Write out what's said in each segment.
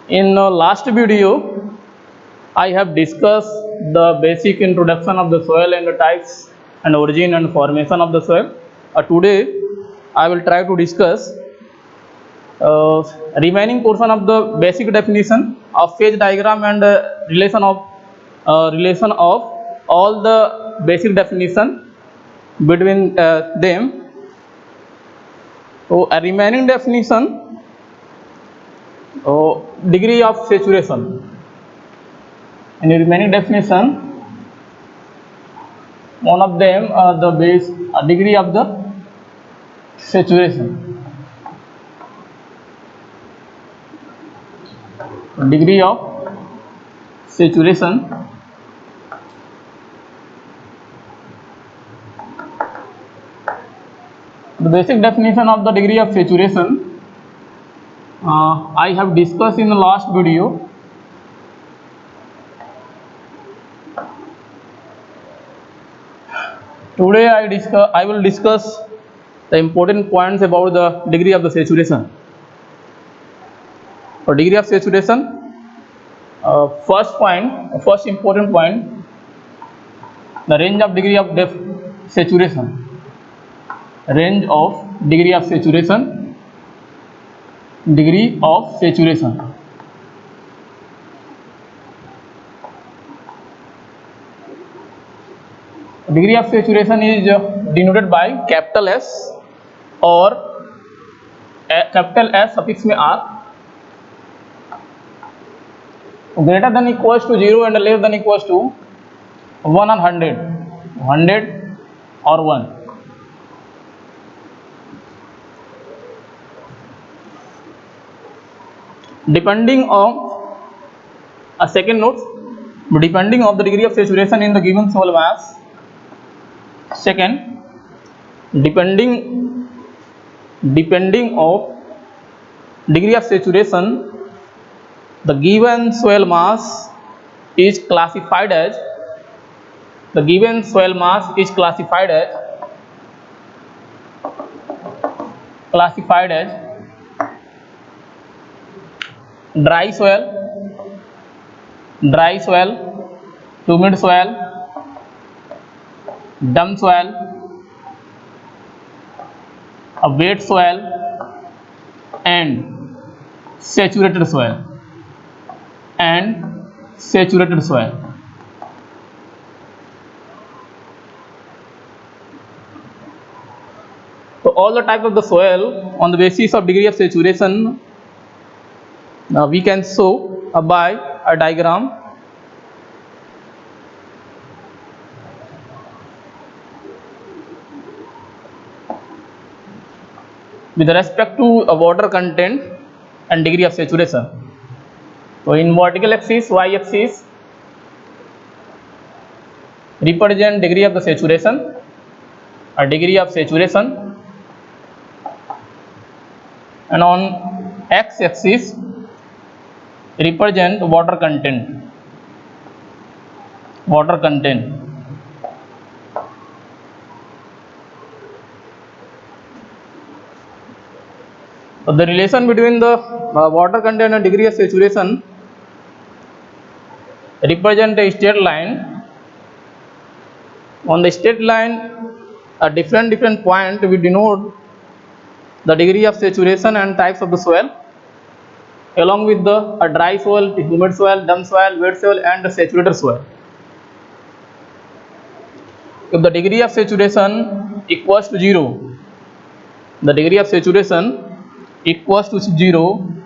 In last video, I have discussed the basic introduction of the soil and the types and origin and formation of the soil. Today, I will try to discuss remaining portion of the basic definition of phase diagram and relation of all the basic definition between them. So, a remaining definition, degree of saturation. In the remaining definition, one of them the base degree of the saturation. Degree of saturation. The basic definition of the degree of saturation I have discussed in the last video. Today I will discuss the important points about the degree of the saturation. For degree of saturation, first important point, the range of degree of saturation. Range of degree of saturation. Degree of saturation. Degree of saturation is denoted by capital S or capital S suffix में R, greater than equals to 0 and less than equals to 1 or 100 or 1. Depending on a second note, depending on the degree of saturation in the given soil mass. Second, depending of degree of saturation, the given soil mass is classified as dry soil, humid soil, damp soil, a wet soil, and saturated soil. So all the types of the soil on the basis of degree of saturation we can show by a diagram. With respect to water content and degree of saturation. So in vertical axis, y axis represent degree of the saturation, and on x axis represent water content. So the relation between the water content and degree of saturation represent a straight line. On the straight line, a different point we denote the degree of saturation and types of the soil, along with the dry soil, humid soil, damp soil, wet soil, and the saturated soil. If the degree of saturation equals to 0,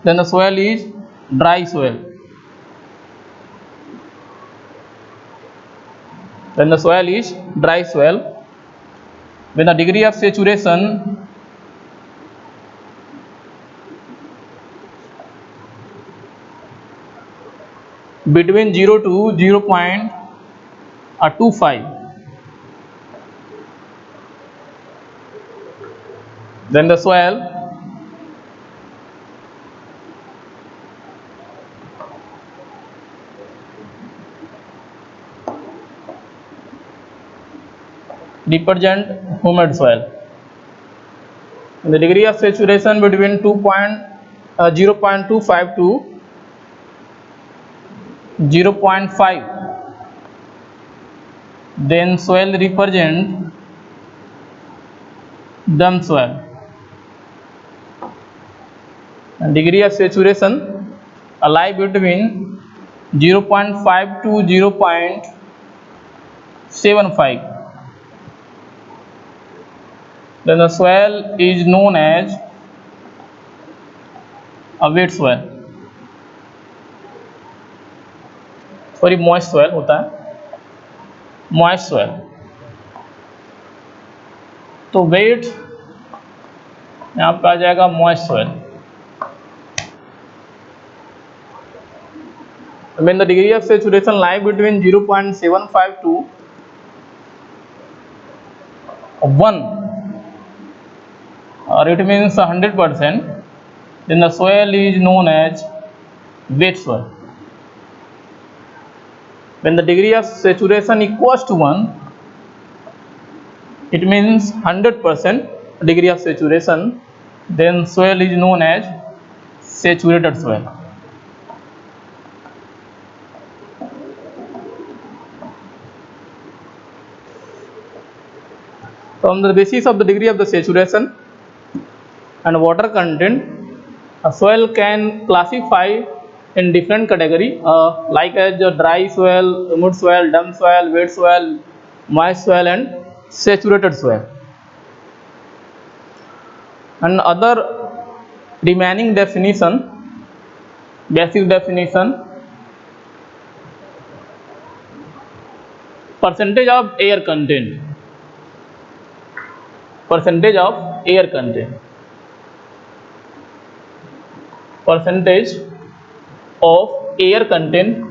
then the soil is dry soil. When the degree of saturation between 0 to 0.25, then the soil represent humid soil. The degree of saturation between 2.25 0.25 to 0.5, then soil represent damp soil. And degree of saturation lie between 0.5 to 0.75. Then the soil is known as a wet soil, sorry moist soil होता है, moist soil. तो wait यहाँ पे आ जाएगा moist soil. When the degree of saturation lie between 0.75 to 1, or it means 100%, then the soil is known as wet soil. When the degree of saturation equals to 1, it means 100% degree of saturation, then soil is known as saturated soil. So on the basis of the degree of the saturation and water content, a soil can classify in different category, like as dry soil, humid soil, damp soil, wet soil, moist soil, and saturated soil. And other remaining definition, basic definition: percentage of air content, percentage of air content, percentage of air content,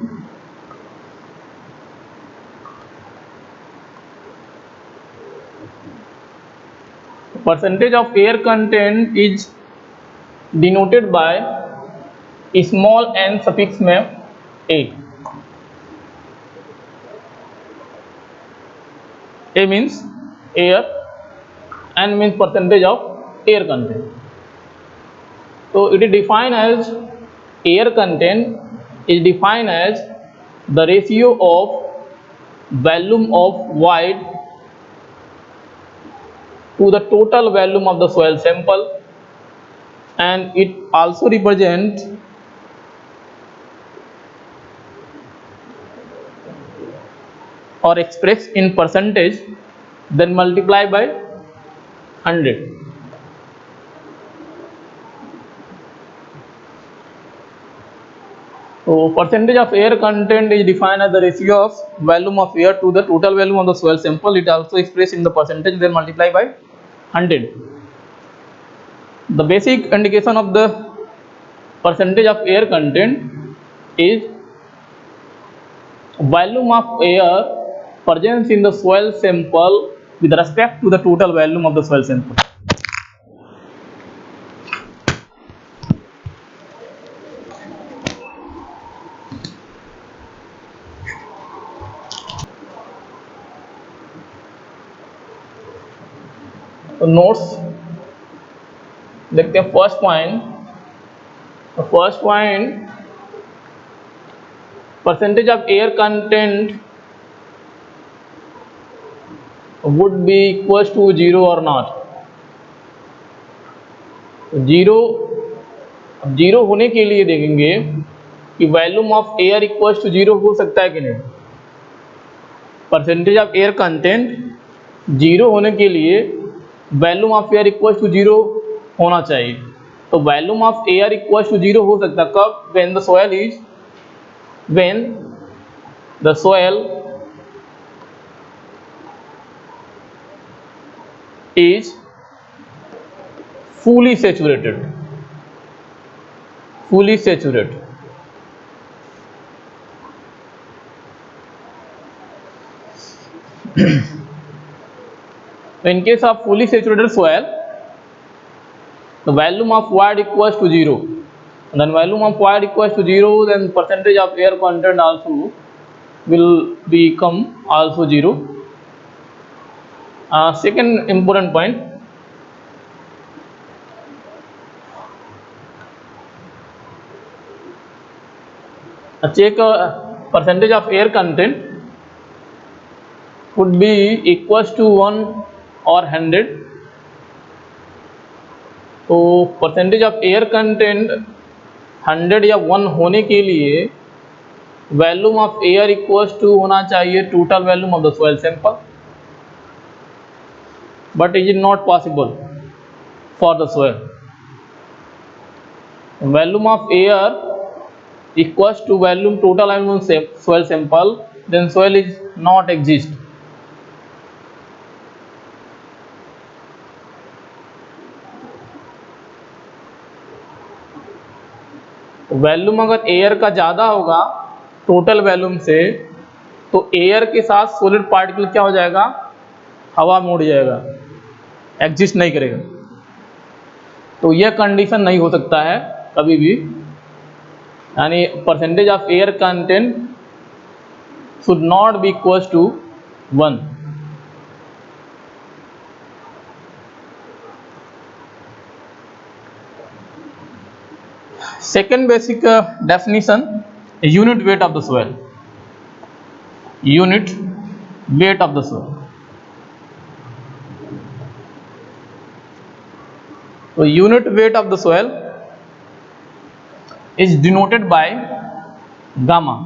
percentage of air content is denoted by small n suffix में a. A means air, n means percentage of air content. So it is defined as, air content is defined as the ratio of volume of void to the total volume of the soil sample, and it also represents or expressed in percentage, then multiply by 100. So percentage of air content is defined as the ratio of volume of air to the total volume of the soil sample. It also expressed in the percentage, then multiply by 100. The basic indication of the percentage of air content is volume of air present in the soil sample with respect to the total volume of the soil sample. तो notes देखते हैं. First point, percentage of air content would be equals to 0 और not. Zero होने के लिए देखेंगे कि volume of air equals to 0 हो सकता है कि नहीं. परसेंटेज ऑफ एयर कंटेंट 0 होने के लिए volume of air equals to 0 होना चाहिए. तो volume of air equals to 0 हो सकता है कब? when the soil is fully saturated. In case of fully saturated soil, the volume of void equals to 0. And then volume of void equals to 0, then percentage of air content also will become also 0. Second important point, check percentage of air content would be equals to 1 or 100. तो percentage of air content 100 या 1 होने के लिए volume of air equals to होना चाहिए total volume of the soil sample, but it is not possible for the soil. Volume of air equals to volume total volume soil sample, then soil is not exist. Volume अगर air का ज़्यादा होगा total volume से तो air के साथ solid particle क्या हो जाएगा, हवा में उड़ जाएगा, एग्जिस्ट नहीं करेगा. तो यह कंडीशन नहीं हो सकता है कभी भी, यानी percentage of air content should not be equals to 1. Second basic definition, unit weight of the soil. Unit weight of the soil. So unit weight of the soil is denoted by gamma.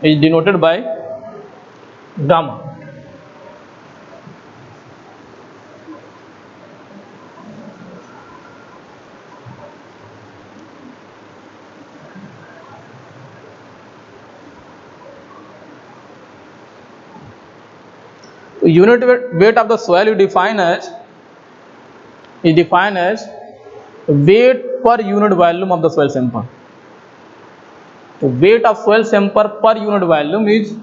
Is denoted by gamma. Unit weight of the soil is defined as weight per unit volume of the soil sample. So weight of soil sample per unit volume is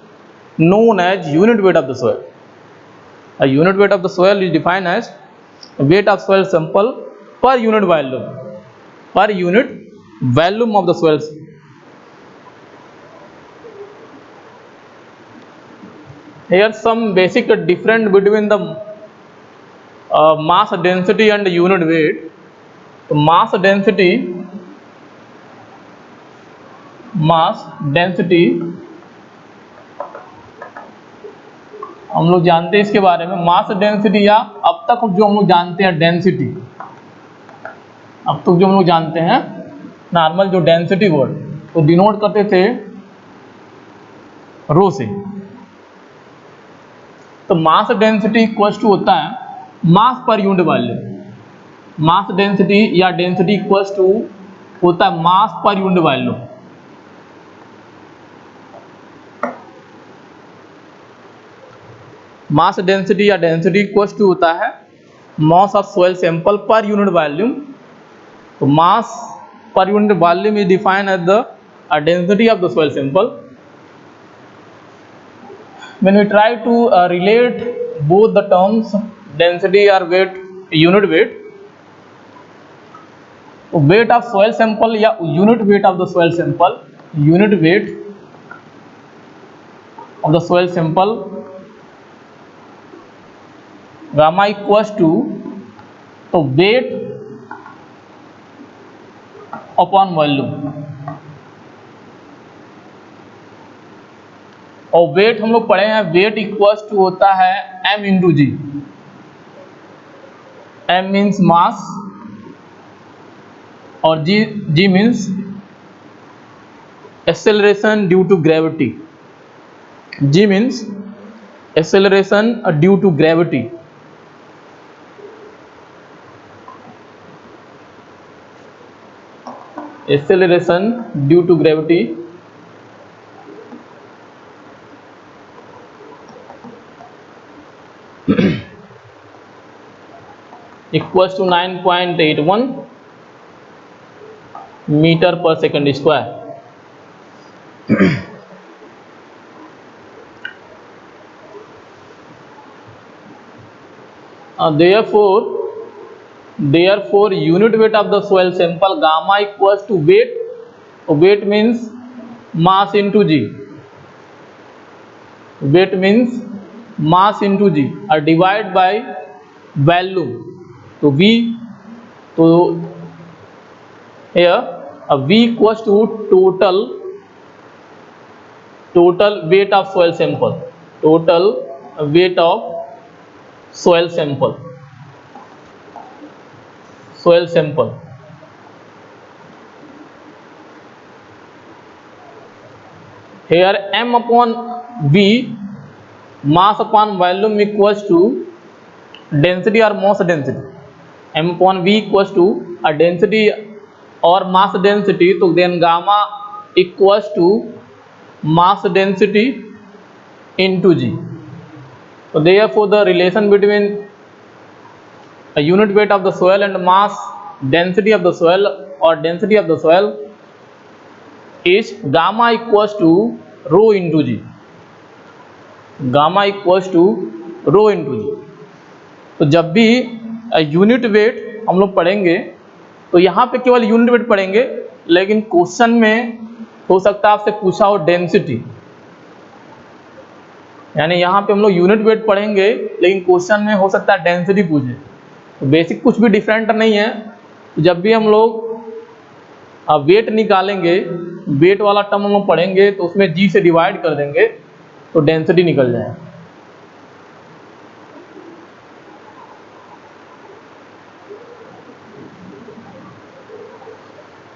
known as unit weight of the soil. A unit weight of the soil is defined as weight of soil sample per unit volume of the soil. Here some basic difference between the mass density and unit weight. So mass density हम लोग जानते हैं इसके बारे में. मास density या अब तक जो हम लोग जानते हैं डेंसिटी, अब तक जो हम लोग जानते हैं नॉर्मल जो डेंसिटी वर्ड तो डिनोट करते थे रो से. तो मास डेंसिटी इक्वल्स टू होता है mass per unit volume. Mass density या डेंसिटी इक्वल्स टू होता है mass per unit volume. Mass density या डेंसिटी इक्वल्स टू होता है mass of soil sample per unit volume. तो mass per unit volume is defined as the density of the soil sample. When we try to relate both the terms density or weight, unit weight of soil sample या unit weight of the soil sample, unit weight of the soil sample gamma equals to तो weight upon volume. और wait हम लोग पढ़े हैं, wait equals to होता है m into g. m means mass और g means acceleration due to gravity. g means acceleration due to gravity. Acceleration due to gravity equals to 9.81 meter per second square. Therefore unit weight of the soil sample gamma equals to weight. Weight means mass into g. Weight means mass into g or divide by volume. तो V तो here V equals to total weight of soil sample, total weight of soil sample, here M upon V, mass upon volume equals to density or mass density. M upon V equals to a density or mass density, तो then gamma equals to mass density into G. So therefore the relation between a unit weight of the soil and mass density of the soil or density of the soil is gamma equals to rho into G. Gamma equals to rho into G. तो जब भी unit weight हम लोग पढ़ेंगे तो यहाँ पे केवल यूनिट वेट पढ़ेंगे, लेकिन क्वेश्चन में हो सकता है आपसे पूछा हो डेंसिटी, यानी यहाँ पे हम लोग यूनिट वेट पढ़ेंगे लेकिन क्वेश्चन में हो सकता है डेंसिटी पूछे। तो बेसिक कुछ भी डिफरेंट नहीं है। तो जब भी हम लोग वेट निकालेंगे, वेट वाला टर्म हम लोग पढ़ेंगे तो उसमें जी से डिवाइड कर देंगे तो डेंसिटी निकल जाए।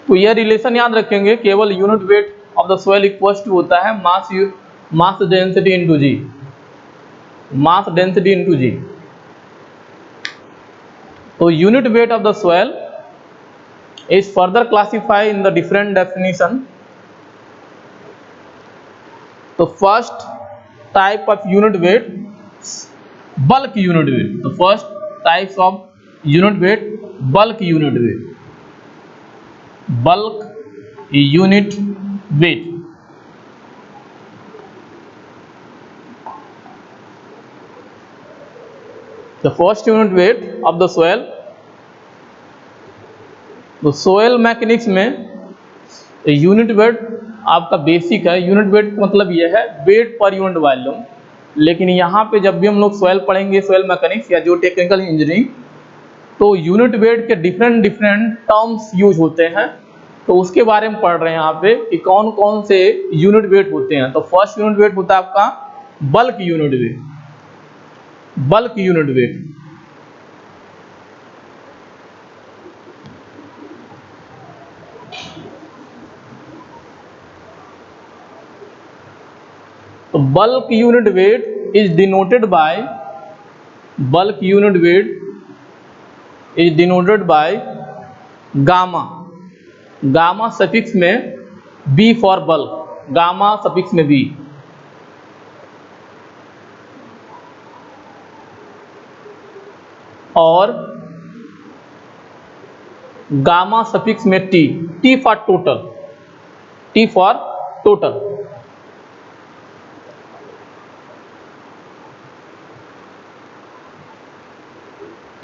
तो यह रिलेशन याद रखेंगे, केवल unit weight of the soil equals to होता है mass density into g, mass density into g. तो unit weight of the soil is further classified in the different definition. The first type of unit weight, bulk unit weight. The first types of unit weight, bulk unit weight, bulk unit weight. The first unit weight of the soil. तो soil mechanics में unit weight आपका basic है। Unit wait मतलब यह है wait पर unit volume, लेकिन यहाँ पे जब भी हम लोग सोयल पढ़ेंगे, सोयल मैकेनिक्स या जो टेक्निकल इंजीनियरिंग, तो यूनिट वेट के डिफरेंट टर्म्स यूज होते हैं। तो उसके बारे में पढ़ रहे हैं यहाँ पे कि कौन कौन से यूनिट वेट होते हैं। तो फर्स्ट यूनिट वेट होता है आपका bulk unit weight, bulk unit weight. तो bulk unit weight is denoted by, bulk unit weight is denoted by gamma, gamma suffix में B for bulk, gamma suffix में B, और गामा सफिक्स में T, T for total, T for total.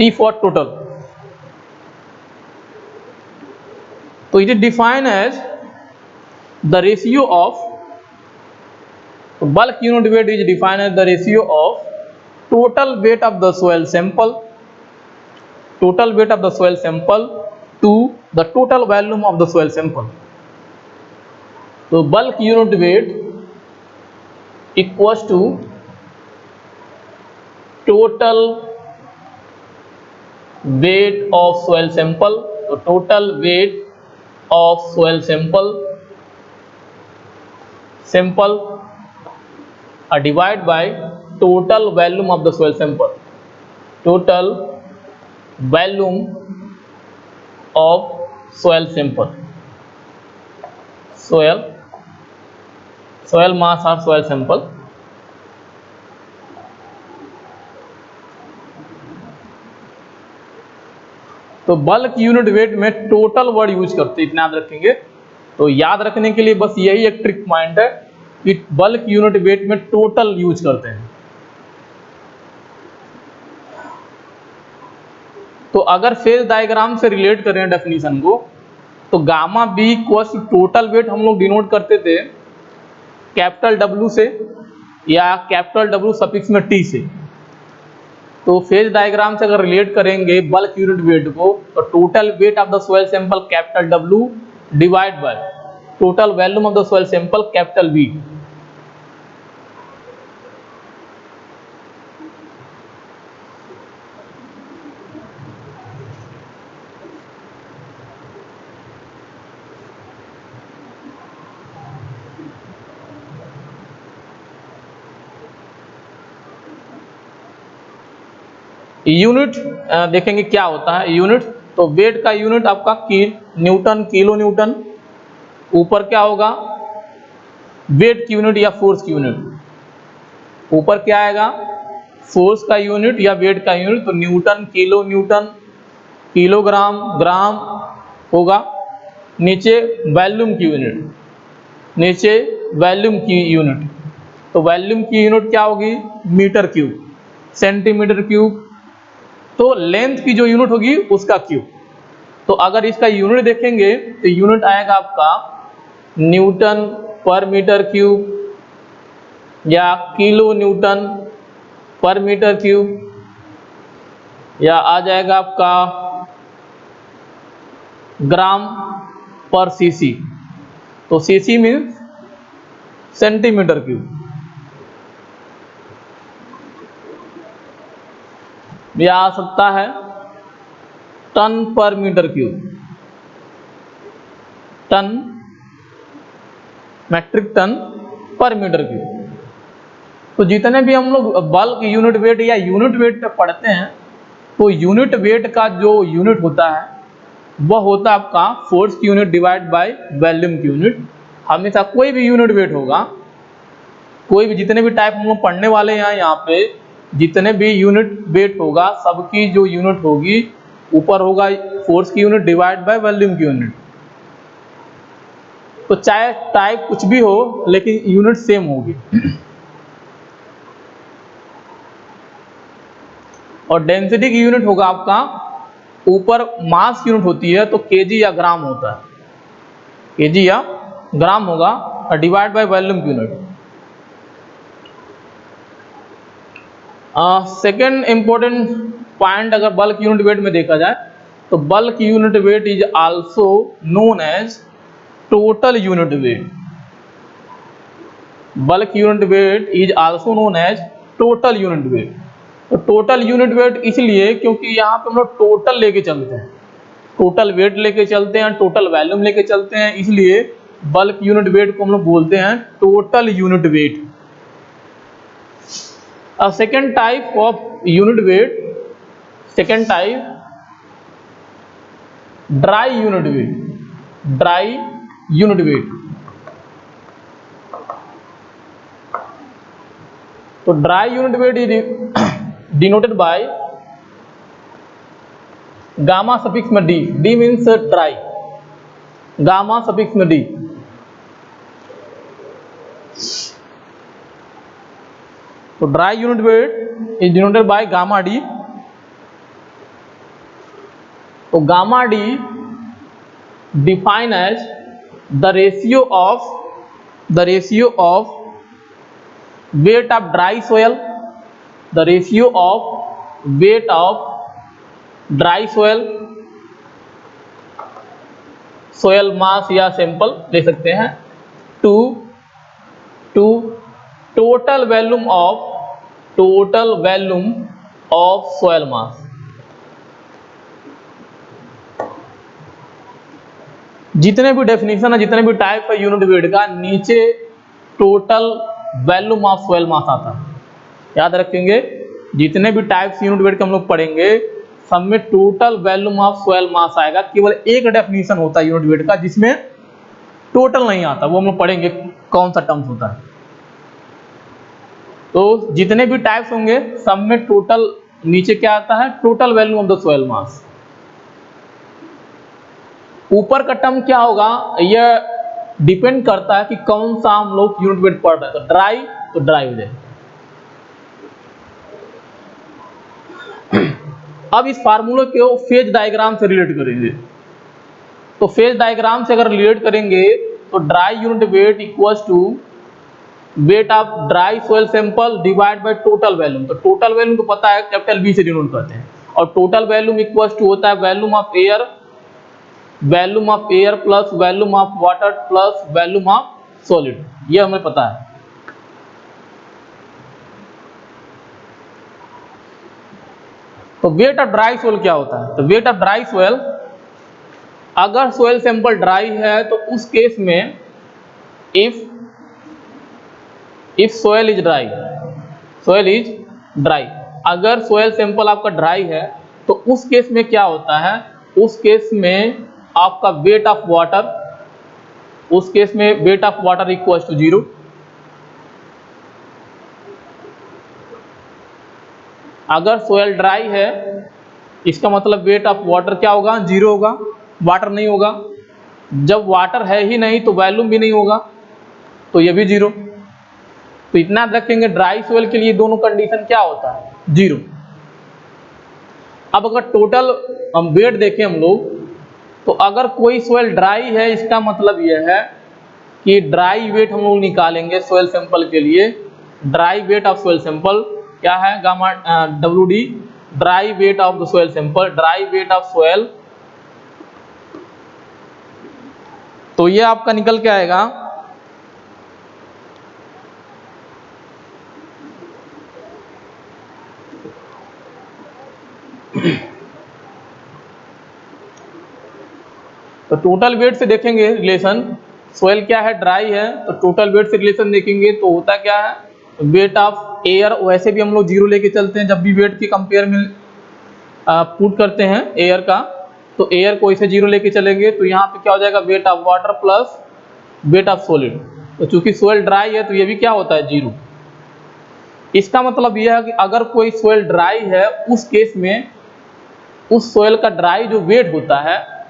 T for total. So it is defined as the ratio of, bulk unit weight is defined as the ratio of total weight of the soil sample, total weight of the soil sample to the total volume of the soil sample. So bulk unit weight equals to total weight of soil sample, so total weight of soil sample divided by total volume of the soil sample, total volume of soil sample, soil mass or soil sample। तो bulk unit weight में total word use करते हैं, इतना याद रखेंगे। तो याद रखने के लिए बस यही एक ट्रिक पॉइंट है कि बल्क यूनिट वेट में टोटल यूज करते हैं। तो अगर फेज डायग्राम से रिलेट करें डेफिनेशन को, तो gamma b equals total weight हम लोग डिनोट करते थे कैपिटल डब्ल्यू से या कैपिटल डब्ल्यू सफिक्स में टी से। तो फेज डायग्राम से अगर रिलेट करेंगे बल्क यूनिट वेट को, तो total weight of the soil sample capital W divide by total volume of the soil sample capital V। Unit देखेंगे क्या होता है यूनिट, तो वेट का यूनिट आपका न्यूटन, किलो न्यूटन। ऊपर क्या होगा, वेट की यूनिट या फोर्स की यूनिट। ऊपर क्या आएगा, फोर्स का यूनिट या वेट का यूनिट, तो न्यूटन, किलो न्यूटन, किलोग्राम, ग्राम होगा। नीचे वॉल्यूम की यूनिट, नीचे वॉल्यूम की यूनिट, तो वॉल्यूम की यूनिट क्या होगी, मीटर क्यूब, सेंटीमीटर क्यूब। तो लेंथ की जो यूनिट होगी उसका क्यूब। तो अगर इसका यूनिट देखेंगे तो यूनिट आएगा आपका न्यूटन पर मीटर क्यूब या किलो न्यूटन पर मीटर क्यूब, या आ जाएगा आपका ग्राम पर सीसी। तो सीसी मीन्स सेंटीमीटर क्यूब, या आ सकता है टन पर metre cube, ton, metric ton पर मीटर क्यूब। तो जितने भी हम लोग बल्क यूनिट वेट या यूनिट वेट पढ़ते हैं, तो यूनिट वेट का जो यूनिट होता है वह होता है आपका फोर्स की यूनिट डिवाइड बाय वॉल्यूम की यूनिट। हमेशा कोई भी यूनिट वेट होगा, कोई भी जितने भी टाइप हम लोग पढ़ने वाले हैं यहाँ पे, जितने भी यूनिट वेट होगा सबकी जो यूनिट होगी ऊपर होगा फोर्स की यूनिट डिवाइड बाय वॉल्यूम की यूनिट। तो चाहे टाइप कुछ भी हो लेकिन यूनिट सेम होगी। और डेंसिटी की यूनिट होगा आपका, ऊपर मास यूनिट होती है तो केजी या ग्राम होता है, केजी या ग्राम होगा, और डिवाइड बाय वॉल्यूम की यूनिट। सेकेंड इंपॉर्टेंट पॉइंट अगर बल्क यूनिट वेट में देखा जाए, तो bulk unit weight is also known as total unit weight. Bulk unit weight is also known as total unit weight. तो total unit weight इसलिए क्योंकि यहाँ पे हम लोग टोटल लेके चलते हैं, टोटल वेट लेके चलते हैं, टोटल वॉल्यूम लेके चलते हैं, इसलिए बल्क यूनिट वेट को हम लोग बोलते हैं total unit wait. A second type of unit weight, second type dry unit weight, dry unit weight। तो dry unit weight is denoted by gamma suffix में d, d means dry, gamma suffix में d। तो dry unit weight is denoted by gamma D. तो gamma D define as the ratio of weight of dry soil, the ratio of weight of dry soil, soil mass या sample ले सकते हैं, to total volume of soil mass. जितने भी definition है, जितने भी टाइप है यूनिट वेट का, नीचे टोटल वॉल्यूम ऑफ सोयल मास आता है। याद रखेंगे, जितने भी टाइप्स यूनिट वेट के हम लोग पढ़ेंगे सब में टोटल वॉल्यूम ऑफ सोयल मास आएगा। केवल एक डेफिनेशन होता है यूनिट वेट का जिसमें टोटल नहीं आता, वो हम लोग पढ़ेंगे कौन सा टर्म्स होता है। तो जितने भी टाइप्स होंगे सब में टोटल नीचे क्या आता है, total volume of the soil mass. ऊपर का टर्म क्या होगा, यह डिपेंड करता है कि कौन सा हम लोग यूनिट वेट पढ़ रहे हैं। तो ड्राई हो जाए। अब इस फार्मूले को फेज डायग्राम से रिलेट करेंगे। तो फेज डायग्राम से अगर रिलेट करेंगे तो dry unit weight equals to weight of dry soil sample divide by total volume. तो टोटल वैल्यूम तो पता है कैपिटल बी से डिनोट करते हैं, और टोटल वैल्यूम इक्वल्स टू होता है volume of air plus volume of water plus volume of solid, ये हमें पता है। तो वेट ऑफ ड्राई सोयल क्या होता है? तो वेट ऑफ ड्राई सोयल, अगर सोयल सैंपल ड्राई है तो उस केस में इफ सोयल इज ड्राई, अगर सोयल सैंपल आपका ड्राई है तो उस केस में क्या होता है, उस केस में आपका weight of water equals to 0। अगर सोयल ड्राई है इसका मतलब वेट ऑफ वाटर क्या होगा, 0 होगा, वाटर नहीं होगा। जब वाटर है ही नहीं तो वैल्यूम भी नहीं होगा, तो ये भी 0। तो इतना रखेंगे, ड्राई सोयल के लिए दोनों कंडीशन क्या होता है, 0। अब अगर टोटल हम वेट देखें हम लोग, तो अगर कोई सोयल ड्राई है इसका मतलब यह है कि ड्राई वेट हम लोग निकालेंगे सोयल सैंपल के लिए। Dry weight of soil sample क्या है, gamma WD, dry wait of the soil sample, dry weight of soil. तो ये आपका निकल के आएगा तो टोटल वेट से देखेंगे रिलेशन, सोयल क्या है, ड्राई है, तो टोटल वेट से रिलेशन देखेंगे तो होता क्या है, वेट ऑफ एयर, वैसे भी हम लोग 0 लेके चलते हैं जब भी वेट के कंपेयर में पुट करते हैं एयर का, तो एयर को इसे 0 लेके चलेंगे, तो यहाँ पे क्या हो जाएगा, wait of water plus weight of solid. तो चूंकि सोयल ड्राई है तो ये भी क्या होता है, 0। इसका मतलब यह है कि अगर कोई सोयल ड्राई है उस केस में उस सोयल का ड्राई जो वेट होता है,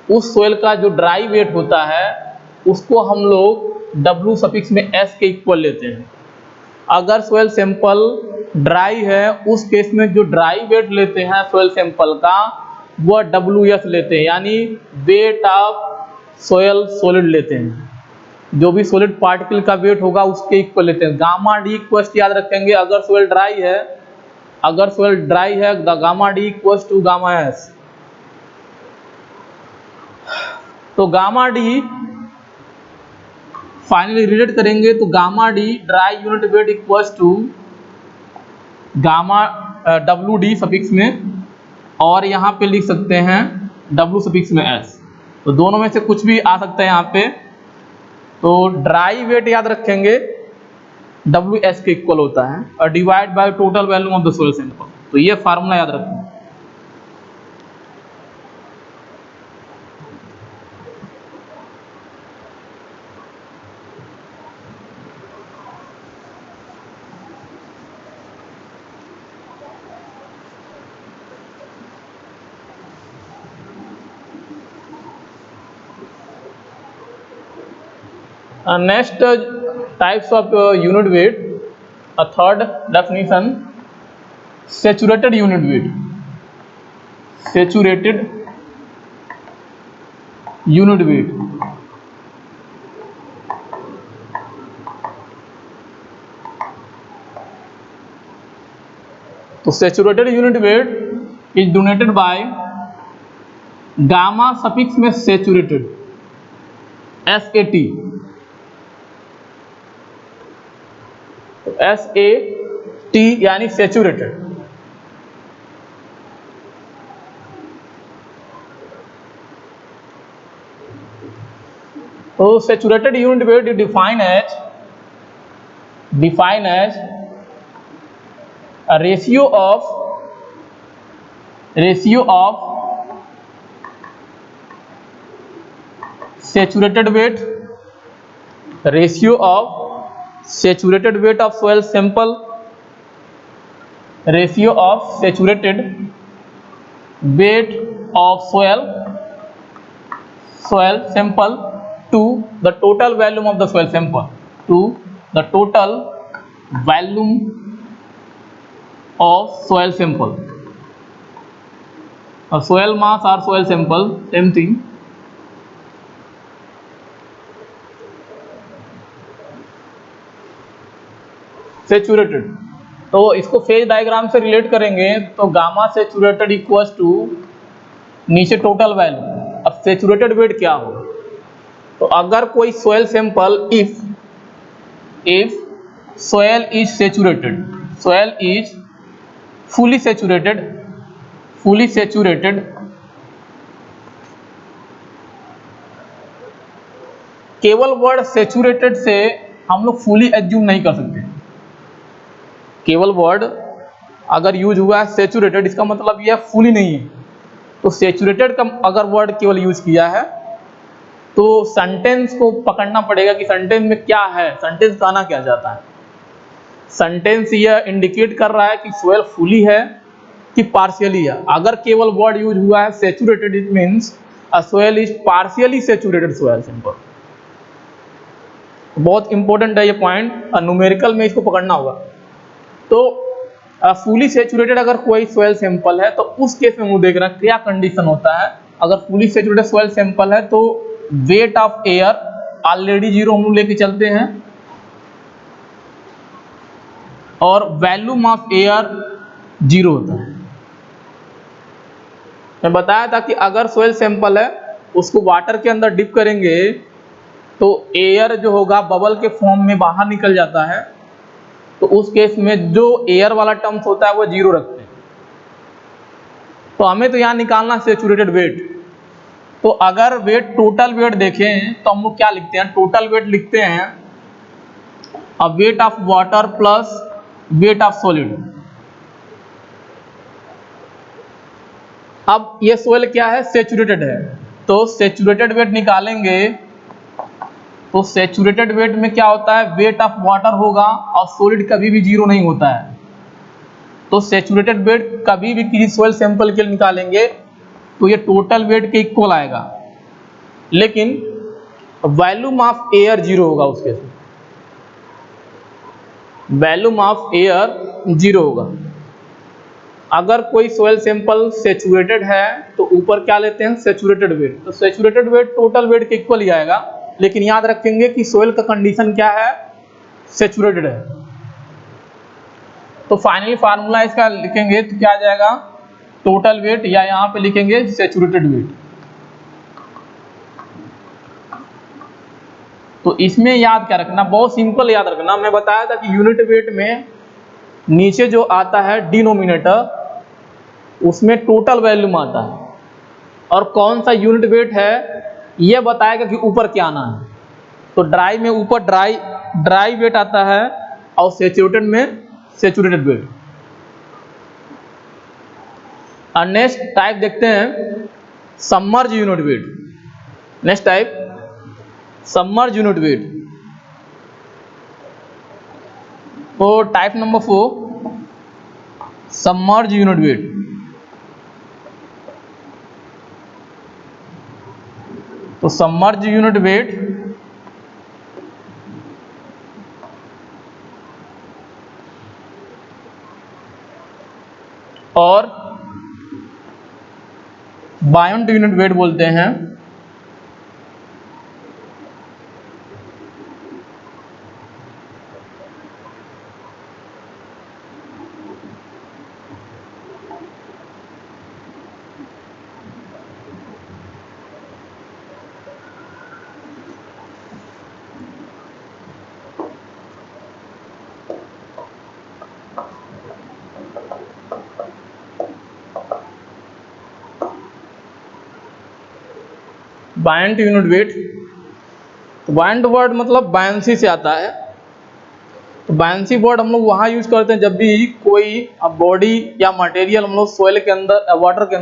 उस सोयल का जो ड्राई वेट होता है उसको हम लोग W सफिक्स में S के इक्वल लेते हैं। अगर सोयल सैंपल ड्राई है उस केस में जो ड्राई वेट लेते हैं सोयल सैंपल का वह WS लेते हैं, यानी वेट ऑफ सोयल सॉलिड लेते हैं। जो भी सॉलिड पार्टिकल का वेट होगा उसके इक्वल लेते हैं। गामा डी इक्वल्स याद रखेंगे, अगर सोयल ड्राई है the gamma d equals to gamma S। तो गामा डी फाइनली रिलेट करेंगे तो gamma d dry unit weight equals to gamma WD suffix में, और यहाँ पे लिख सकते हैं W सफिक्स में S। तो दोनों में से कुछ भी आ सकता है यहाँ पे। तो ड्राई वेट याद रखेंगे WS के इक्वल होता है और divide by total volume of the soil sample. तो ये फार्मूला याद रखें। Next types of unit weight, a third definition, saturated unit weight। Saturated unit weight, तो saturated unit weight is denoted by gamma suffix में saturated SAT, SAT यानी saturated. तो saturated unit weight define as ratio of saturated weight, ratio of saturated weight of soil sample, ratio of saturated weight of soil sample to the total volume of the soil sample, to the total volume of soil sample, soil mass or soil sample, same thing। Saturated, तो इसको phase diagram से relate करेंगे तो gamma saturated equals to नीचे total value. अब saturated wait क्या हो, तो अगर कोई soil sample if soil is saturated, soil is fully saturated केवल वर्ड सेचुरेटेड से हम लोग फुली एज्यूम नहीं कर सकते। केवल वर्ड अगर यूज हुआ है सेचुरेटेड, इसका मतलब यह फुली नहीं है। तो सेचुरेटेड का अगर वर्ड केवल यूज किया है तो सेंटेंस को पकड़ना पड़ेगा कि सेंटेंस में क्या है, सेंटेंस कहना क्या चाहता है। सेंटेंस यह इंडिकेट कर रहा है कि सोयल फुली है कि पार्शियली है। अगर केवल वर्ड यूज हुआ है saturated, it means a soil is partially saturated soil simple. बहुत इंपॉर्टेंट है ये पॉइंट, न्यूमेरिकल में इसको पकड़ना होगा। तो फुली सेचुरेटेड अगर कोई सोयल सैंपल है तो उस केस में हम देख रहे हैं क्या कंडीशन होता है। अगर फुली सेचुरेटेड सोयल सैंपल है तो weight of air already zero हम लोग लेके चलते हैं और वैल्यूम ऑफ एयर जीरो होता है। मैं बताया था कि अगर सोयल सैंपल है उसको वाटर के अंदर डिप करेंगे तो एयर जो होगा बबल के फॉर्म में बाहर निकल जाता है, तो उस केस में जो एयर वाला टर्म्स होता है वो जीरो रखते हैं। तो हमें तो यहाँ निकालना सेचुरेटेड वेट। तो अगर वेट टोटल वेट देखें तो हम लोग क्या लिखते हैं, टोटल वेट लिखते हैं अब wait of water plus weight of solid. अब ये सोयल क्या है, सेचुरेटेड है, तो सेचुरेटेड वेट निकालेंगे तो सेचुरेटेड वेट में क्या होता है, वेट ऑफ वाटर होगा और सॉलिड कभी भी जीरो नहीं होता है। तो सेचुरेटेड वेट कभी भी किसी सोयल सैंपल के लिए निकालेंगे तो ये टोटल वेट के इक्वल आएगा, लेकिन वैल्यूम ऑफ एयर जीरो होगा उसके से, वैल्यूम ऑफ एयर जीरो होगा। अगर कोई सोयल सैंपल सेचुरेटेड है तो ऊपर क्या लेते हैं, सेचुरेटेड वेट। तो सेचुरेटेड वेट टोटल वेट के इक्वल ही आएगा, लेकिन याद रखेंगे कि सोयल का कंडीशन क्या है, सेचुरेटेड है। तो फाइनली फार्मूला इसका लिखेंगे तो क्या आ जाएगा, टोटल वेट, या यहाँ पे लिखेंगे सेचुरेटेड वेट। तो इसमें याद क्या रखना, बहुत सिंपल याद रखना। मैं बताया था कि यूनिट वेट में नीचे जो आता है डिनोमिनेटर उसमें टोटल वैल्यूम आता है, और कौन सा यूनिट वेट है यह बताएगा कि ऊपर क्या आना है। तो ड्राई में ऊपर ड्राई वेट आता है और सेचुरेटेड में सेचुरेटेड वेट। और नेक्स्ट टाइप देखते हैं submerge unit weight. Next type submerge unit weight. तो type number 4 submerge unit weight. तो सबमर्ज यूनिट वेट और बायोंट यूनिट वेट बोलते हैं। बायंट यूनिट वेट, तो बायंट वर्ड मतलब बायंसी से आता है। तो बायंसी वर्ड हम लोग वहाँ यूज करते हैं जब भी कोई बॉडी या मटेरियल हम लोग सोयल के अंदर वाटर के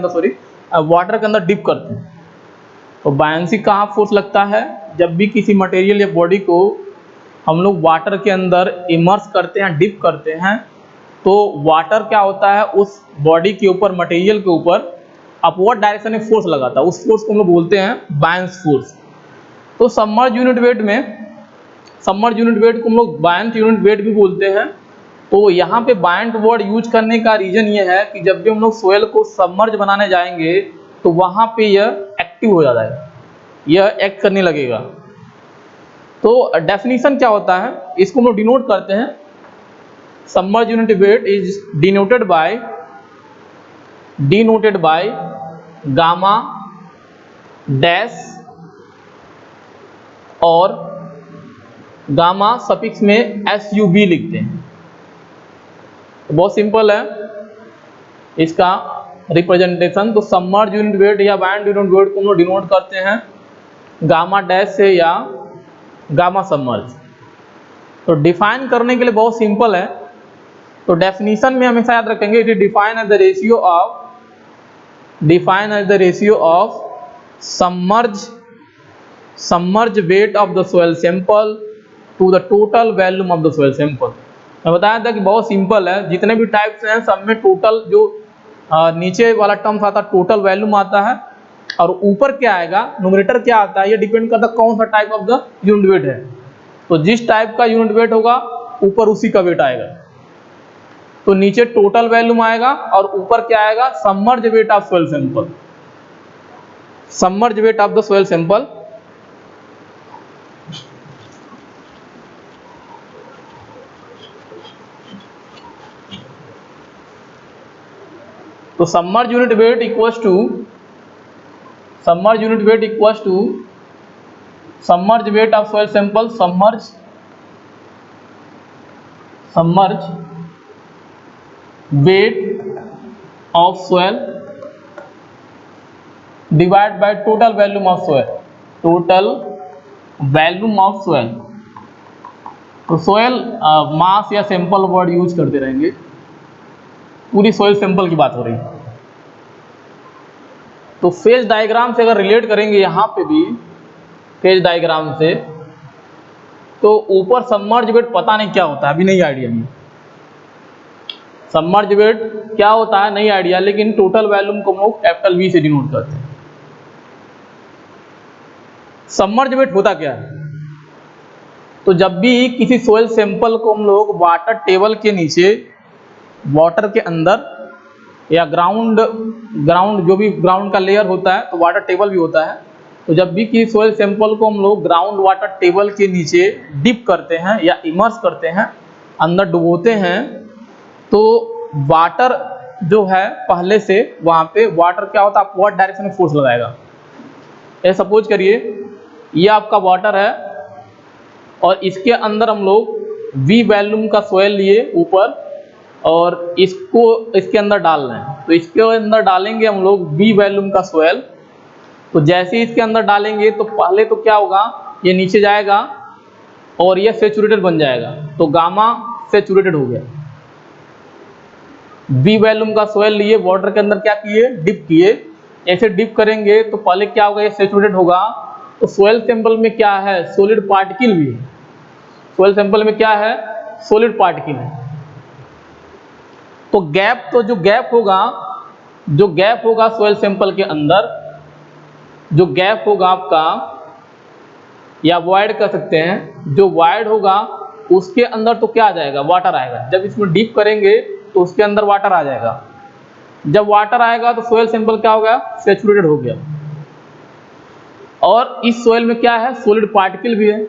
अंदर डिप करते हैं। तो बायंसी कहाँ फोर्स लगता है, जब भी किसी मटेरियल या बॉडी को हम लोग वाटर के अंदर इमर्स करते हैं, डिप करते हैं, तो वाटर क्या होता है उस बॉडी के ऊपर, मटेरियल के ऊपर अपवर्ड डायरेक्शन में फोर्स लगाता है। उस फोर्स को हम लोग बोलते हैं बायंस फोर्स। तो सबमर्ज यूनिट वेट को हम लोग बायंट यूनिट वेट भी बोलते हैं। तो यहाँ पे बायंट वर्ड यूज करने का रीजन ये है कि जब भी हम लोग सोयल को सबमर्ज बनाने जाएंगे तो वहाँ पे यह एक्टिव हो जाता है, यह एक्ट करने लगेगा। तो डेफिनेशन क्या होता है, इसको हम लोग डिनोट करते हैं submerged unit weight is denoted by gamma dash और गामा सफिक्स में SUB लिखते हैं। तो बहुत सिंपल है इसका रिप्रेजेंटेशन। तो सबमर्ज यूनिट वेट या बैंड यूनिट वेट को हम लोग डिनोट करते हैं गामा डैश से या गामा सबमर्ज। तो डिफाइन करने के लिए बहुत सिंपल है। तो डेफिनेशन में हमेशा याद रखेंगे, it is define as the ratio of submerge weight of the soil sample to the total volume of the soil sample. मैं बताया था कि बहुत सिंपल है, जितने भी टाइप्स हैं सब में टोटल जो नीचे वाला टर्म्स आता है टोटल वॉल्यूम आता है, और ऊपर क्या आएगा न्यूमरेटर क्या आता है, ये डिपेंड करता है कौन सा type of the unit weight है। तो जिस टाइप का यूनिट वेट होगा ऊपर उसी का वेट आएगा। तो नीचे टोटल वॉल्यूम आएगा और ऊपर क्या आएगा, submerge weight of soil sample, submerge weight of the soil sample. तो submerge unit weight equals to submerge weight of soil sample, submerge weight of soil divide by total volume of soil, total volume of soil. तो soil mass या sample word use करते रहेंगे, पूरी soil sample की बात हो रही है। तो फेज डायग्राम से अगर रिलेट करेंगे यहाँ पे भी फेज डायग्राम से, तो ऊपर सबमर्ज वेट पता नहीं क्या होता है, अभी नहीं आइडिया है सबमर्ज वेट क्या होता है, नहीं आइडिया, लेकिन टोटल वॉल्यूम को हम लोग कैपिटल V से डिनोट करते हैं। सबमर्ज वेट होता क्या है, तो जब भी किसी सोइल सैंपल को हम लोग वाटर टेबल के नीचे, वाटर के अंदर या ग्राउंड जो भी ग्राउंड का लेयर होता है तो वाटर टेबल भी होता है, तो जब भी किसी सोइल सैंपल को हम लोग ग्राउंड वाटर टेबल के नीचे डिप करते हैं या इमर्स करते हैं, अंदर डुबोते हैं, तो वाटर जो है पहले से वहाँ पे वाटर क्या होता है, अपवर्ड डायरेक्शन में फोर्स लगाएगा। ये सपोज करिए ये आपका वाटर है और इसके अंदर हम लोग V वॉल्यूम का सोइल लिए ऊपर और इसको इसके अंदर डाल रहे हैं। तो इसके अंदर डालेंगे हम लोग V वॉल्यूम का सोइल। तो जैसे ही इसके अंदर डालेंगे तो पहले तो क्या होगा, ये नीचे जाएगा और ये सैचुरेटेड बन जाएगा, तो गामा सैचुरेटेड हो गया। V वॉल्यूम का सोइल लिए वाटर के अंदर क्या किए, डिप किए। ऐसे डिप करेंगे तो पहले क्या होगा, ये सैचुरेटेड होगा। तो सोइल सैंपल में क्या है, सॉलिड पार्टिकल भी है। सोइल सैंपल में क्या है, सॉलिड पार्टिकल है। तो जो गैप होगा सोइल सैंपल के अंदर, जो गैप होगा आपका, या वॉइड कर सकते हैं, जो वॉइड होगा उसके अंदर तो क्या आ जाएगा, वाटर आएगा। जब इसमें डीप करेंगे तो उसके अंदर वाटर आ जाएगा। जब वाटर आएगा तो सोइल सैंपल क्या हो गया, सैचुरेटेड हो गया। और इस सोइल में क्या है, सॉलिड पार्टिकल भी है।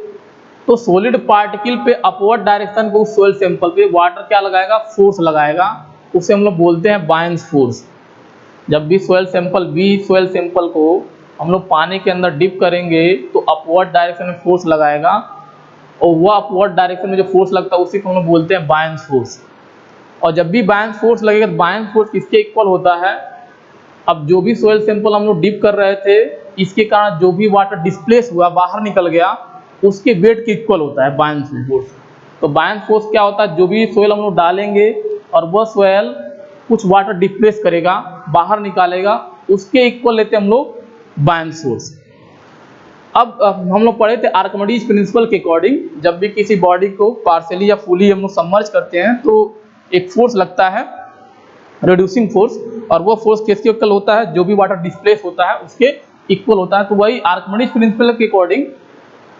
तो सॉलिड पार्टिकल पे अपवर्ड डायरेक्शन पे उस सोइल सैंपल पे वाटर क्या लगाएगा, फोर्स लगाएगा। उसे हम लोग बोलते हैं बायन्स फोर्स। जब भी सोइल सैंपल को हम लोग पानी के अंदर डिप करेंगे तो अपवर्ड डायरेक्शन में फोर्स लगाएगा, और वह अपवर्ड डायरेक्शन में जो फोर्स लगता है उसी को हम लोग बोलते हैं बायन्स फोर्स। और जब भी बायन्स फोर्स लगेगा तो बायन्स फोर्स किसके इक्वल होता है, अब जो भी सोइल सैंपल हम लोग डिप कर रहे थे, इसके कारण जो भी वाटर डिस्प्लेस हुआ, बाहर निकल गया, उसके वेट के इक्वल होता है बायन्स फोर्स। तो बायन्स फोर्स क्या होता है, जो भी सोइल हम लोग डालेंगे और वह सोइल कुछ वाटर डिस्प्लेस करेगा, बाहर निकालेगा, उसके इक्वल लेते हैं हम लोग बायन्स फोर्स। अब हम लोग पढ़े थे आर्किमिडीज प्रिंसिपल के अकॉर्डिंग, जब भी किसी बॉडी को पार्शियली या फुली हम लोग सबमर्ज करते हैं तो एक फोर्स लगता है, रिड्यूसिंग फोर्स, और वो फोर्स किसके इक्वल होता है, जो भी वाटर डिस्प्लेस होता है उसके इक्वल होता है। तो वही आर्किमिडीज प्रिंसिपल के अकॉर्डिंग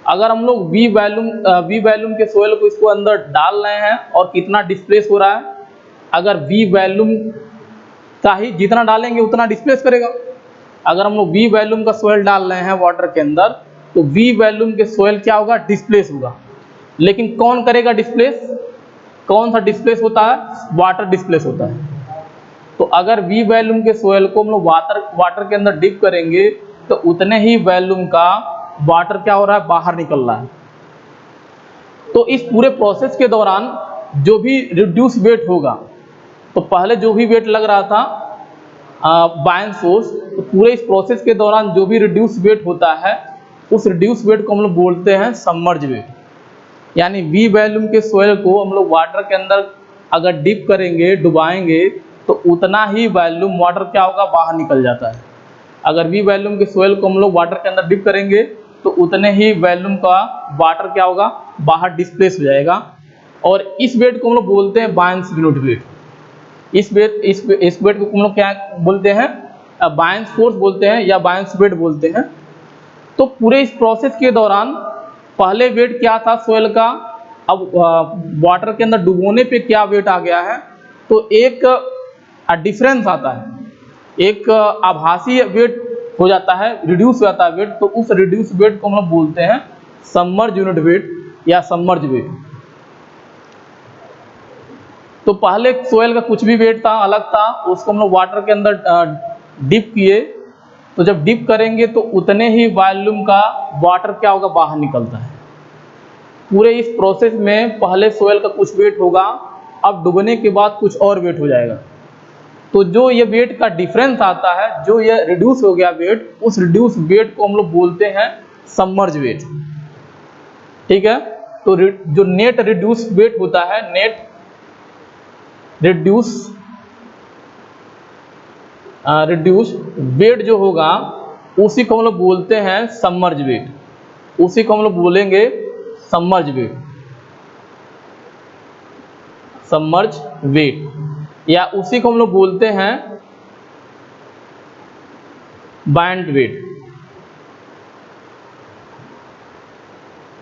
अगर हम लोग V वॉल्यूम के सोइल को इसको अंदर डाल रहे हैं और कितना डिस्प्लेस हो रहा है, अगर V वॉल्यूम का ही जितना डालेंगे उतना डिस्प्लेस करेगा। अगर हम लोग V वॉल्यूम का सोइल डाल रहे हैं वाटर के अंदर, तो V वॉल्यूम के सोइल क्या होगा, डिस्प्लेस होगा। लेकिन कौन करेगा डिस्प्लेस, कौन सा डिस्प्लेस होता है? वाटर डिस्प्लेस होता है। तो अगर V वॉल्यूम के सोयल को हम लोग वाटर के अंदर डिप करेंगे तो उतने ही वॉल्यूम का वाटर क्या हो रहा है? बाहर निकल रहा है। तो इस पूरे प्रोसेस के दौरान जो भी रिड्यूस वेट होगा, तो पहले जो भी वेट लग रहा था बायन फोर्स, तो पूरे इस प्रोसेस के दौरान जो भी रिड्यूस वेट होता है उस रिड्यूस वेट को हम लोग बोलते हैं सबमर्ज वेट। यानी V वॉल्यूम के सोयल को हम लोग वाटर के अंदर अगर डिप करेंगे, डुबाएंगे, तो उतना ही वॉल्यूम वाटर क्या होगा? बाहर निकल जाता है। अगर V वॉल्यूम के सोयल को हम लोग वाटर के अंदर डिप करेंगे तो उतने ही वॉल्यूम का वाटर क्या होगा? बाहर डिस्प्लेस हो जाएगा। और इस वेट को हम लोग बोलते हैं बायन्स यूनिट वेट। इस वेट को हम लोग क्या बोलते हैं? बायन्स फोर्स बोलते हैं या बायन्स वेट बोलते हैं। तो पूरे इस प्रोसेस के दौरान पहले वेट क्या था सोयल का, अब वाटर के अंदर डुबोने पे क्या वेट आ गया है? तो एक डिफरेंस आता है, एक आभासी वेट हो जाता है, रिड्यूस हो जाता है वेट। तो उस रिड्यूस वेट को हम लोग बोलते हैं सबमर्ज यूनिट वेट या सबमर्ज वेट। तो पहले सोयल का कुछ भी वेट था, अलग था, उसको हम लोग वाटर के अंदर डिप किए, तो जब डिप करेंगे तो उतने ही वॉल्यूम का वाटर क्या होगा? बाहर निकलता है। पूरे इस प्रोसेस में पहले सोयल का कुछ वेट होगा, अब डूबने के बाद कुछ और वेट हो जाएगा। तो जो ये वेट का डिफरेंस आता है, जो ये रिड्यूस हो गया वेट, उस रिड्यूस वेट को हम लोग बोलते हैं सबमर्ज वेट। ठीक है। तो जो नेट रिड्यूस वेट होता है, नेट रिड्यूस वेट जो होगा उसी को हम लोग बोलते हैं सबमर्ज वेट। उसी को हम लोग बोलेंगे सबमर्ज वेट, सबमर्ज वेट, या उसी को हम लोग बोलते हैं बायन्ट वेट,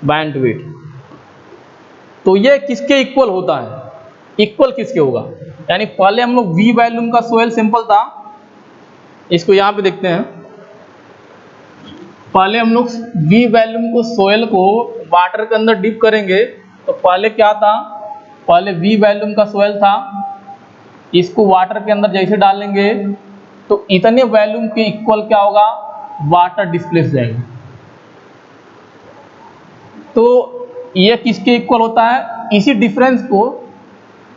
बायन्ट वेट। तो ये किसके इक्वल होता है? इक्वल किसके होगा? यानी पहले हम लोग V वॉल्यूम का सोयल सिंपल था, इसको यहां पे देखते हैं। पहले हम लोग V वॉल्यूम को सोयल को वाटर के अंदर डिप करेंगे तो पहले क्या था? पहले V वॉल्यूम का सोयल था, इसको वाटर के अंदर जैसे डालेंगे तो इतने वॉल्यूम के इक्वल क्या होगा? वाटर डिस्प्लेस जाएगा। तो ये किसके इक्वल होता है? इसी डिफरेंस को,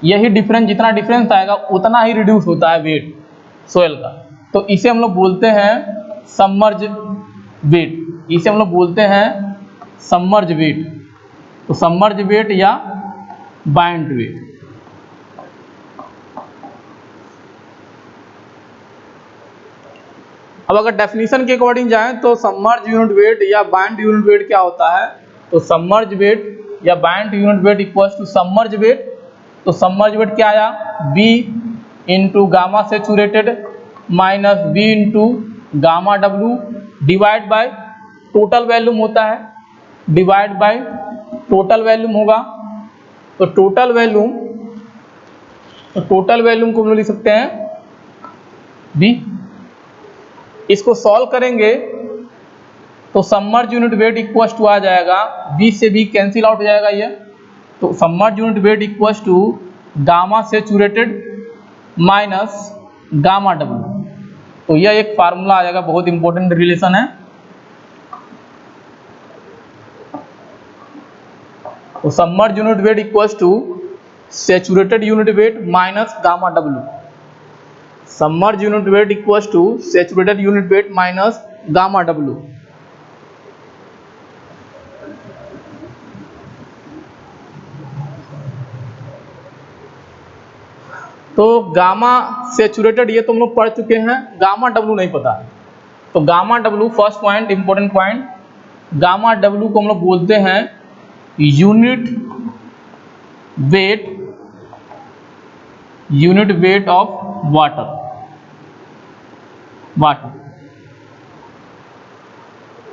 यही डिफरेंस, जितना डिफरेंस आएगा उतना ही रिड्यूस होता है वेट सोयल का। तो इसे हम लोग बोलते हैं सबमर्ज वेट। इसे हम लोग बोलते हैं सबमर्ज वेट। तो सबमर्ज वेट या बायन्ट वेट। अब अगर डेफिनेशन के अकॉर्डिंग जाएं तो सबमर्ज यूनिट वेट या बायन्ट यूनिट वेट क्या होता है? तो सबमर्ज वेट या buoyant unit weight equals to submerge weight. तो सबमर्ज वेट क्या आया? V into gamma saturated minus V into gamma W divide by total volume होता है, डिवाइड बाय टोटल वॉल्यूम होगा। तो टोटल वॉल्यूम को हम लोग लिख सकते हैं V। इसको सॉल्व करेंगे तो submerge unit weight equals to आ जाएगा, V से V कैंसिल आउट हो जाएगा ये। तो submerge unit weight equals to gamma saturated minus gamma W। तो यह एक फार्मूला आ जाएगा, बहुत इंपॉर्टेंट रिलेशन है। तो submerge unit weight equals to saturated unit weight minus gamma W। Submerge unit weight equals to saturated unit weight minus gamma W। तो gamma saturated ये तो हम लोग पढ़ चुके हैं, गामा W नहीं पता है। तो gamma W first point, important point, gamma W को हम लोग बोलते हैं यूनिट वेट ऑफ वाटर।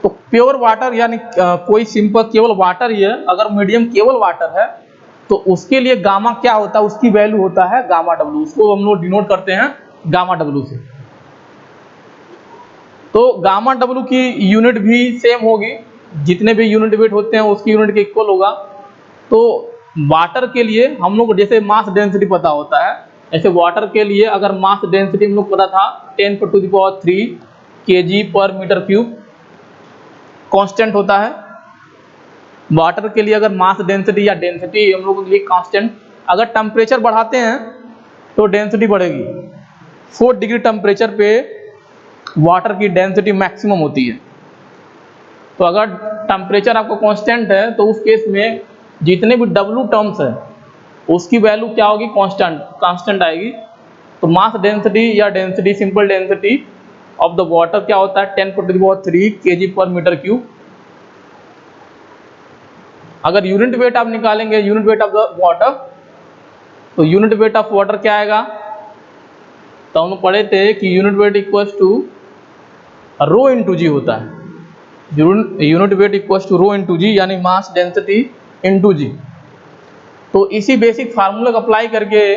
तो प्योर वाटर यानी कोई सिंपल केवल वाटर ही है, अगर मीडियम केवल वाटर है तो उसके लिए गामा क्या होता है? उसकी वैल्यू होता है गामा W। उसको हम लोग डिनोट करते हैं गामा W से। तो गामा W की यूनिट भी सेम होगी, जितने भी यूनिट वेट होते हैं उसकी यूनिट के इक्वल होगा। तो वाटर के लिए हम लोग जैसे मास डेंसिटी पता होता है, ऐसे वाटर के लिए अगर मास डेंसिटी हम लोग पता था 10⁻³ kg/m³ कांस्टेंट होता है। वाटर के लिए अगर मास डेंसिटी या डेंसिटी हम लोग के लिए कांस्टेंट, अगर टेम्परेचर बढ़ाते हैं तो डेंसिटी बढ़ेगी। 4 डिग्री टेम्परेचर पे वाटर की डेंसिटी मैक्सिमम होती है। तो अगर टेम्परेचर आपका कांस्टेंट है तो उस केस में जितने भी W टर्म्स है उसकी वैल्यू क्या होगी, कांस्टेंट आएगी। तो मास डेंसिटी या density, simple density of the water क्या होता है 10⁻³ kg/m³। अगर यूनिट वेट आप निकालेंगे, unit weight of the water, तो यूनिट वेट ऑफ वाटर क्या आएगा, तो हम पढ़े थे कि unit weight equals to rho into G होता है। Unit weight equals to rho into G, यानी मास डेंसिटी इंटू जी। तो इसी बेसिक फार्मूला का अप्लाई करके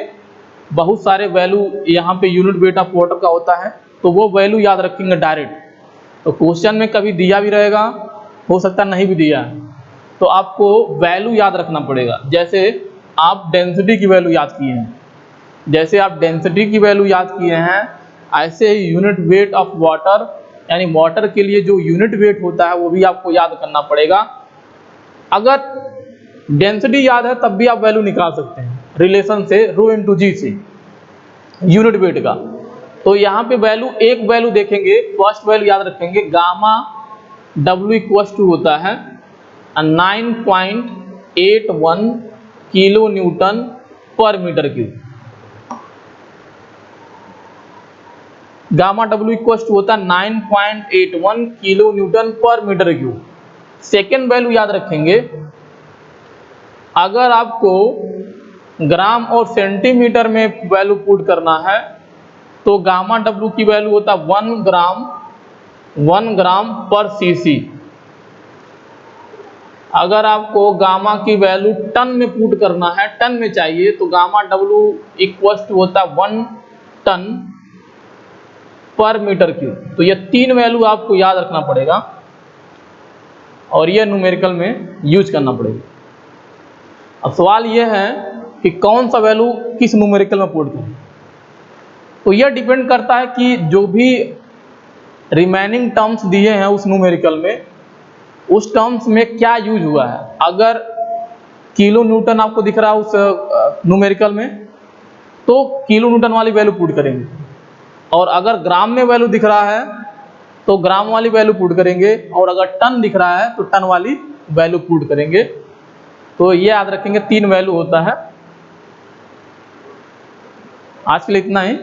बहुत सारे वैल्यू यहाँ पे यूनिट वेट ऑफ वाटर का होता है, तो वो वैल्यू याद रखेंगे डायरेक्ट। तो क्वेश्चन में कभी दिया भी रहेगा, हो सकता नहीं भी दिया, तो आपको वैल्यू याद रखना पड़ेगा। जैसे आप डेंसिटी की वैल्यू याद किए हैं, ऐसे ही यूनिट वेट ऑफ वाटर, यानी वाटर के लिए जो यूनिट वेट होता है वो भी आपको याद करना पड़ेगा। अगर डेंसिटी याद है तब भी आप वैल्यू निकाल सकते हैं रिलेशन से, रो इंटू जी से, यूनिट वेट का। तो यहाँ पे वैल्यू, एक वैल्यू देखेंगे, फर्स्ट वैल्यू याद रखेंगे, गामा W इक्वल्स टू होता है 9.81 किलो न्यूटन पर metre cube. Gamma W equals to होता है 9.81 किलो न्यूटन पर मीटर क्यूब। सेकेंड वैल्यू याद रखेंगे, अगर आपको ग्राम और सेंटीमीटर में वैल्यू पुट करना है तो गामा W की वैल्यू होता है 1 ग्राम पर सीसी। अगर आपको गामा की वैल्यू टन में पुट करना है, टन में चाहिए, तो गामा W इक्वल्स टू होता है 1 टन पर मीटर क्यूब। तो ये तीन वैल्यू आपको याद रखना पड़ेगा और ये न्यूमेरिकल में यूज करना पड़ेगा। अब सवाल ये है कि कौन सा वैल्यू किस न्यूमेरिकल में पुट करें। तो यह डिपेंड करता है कि जो भी रिमेनिंग टर्म्स दिए हैं उस न्यूमेरिकल में, उस टर्म्स में क्या यूज हुआ है। अगर किलो न्यूटन आपको दिख रहा है उस न्यूमेरिकल में, तो किलो न्यूटन वाली वैल्यू पुट करेंगे, और अगर ग्राम में वैल्यू दिख रहा है तो ग्राम वाली वैल्यू पुट करेंगे, और अगर टन दिख रहा है तो टन वाली वैल्यू पुट करेंगे। तो ये याद रखेंगे, तीन वैल्यू होता है। आज के लिए इतना ही।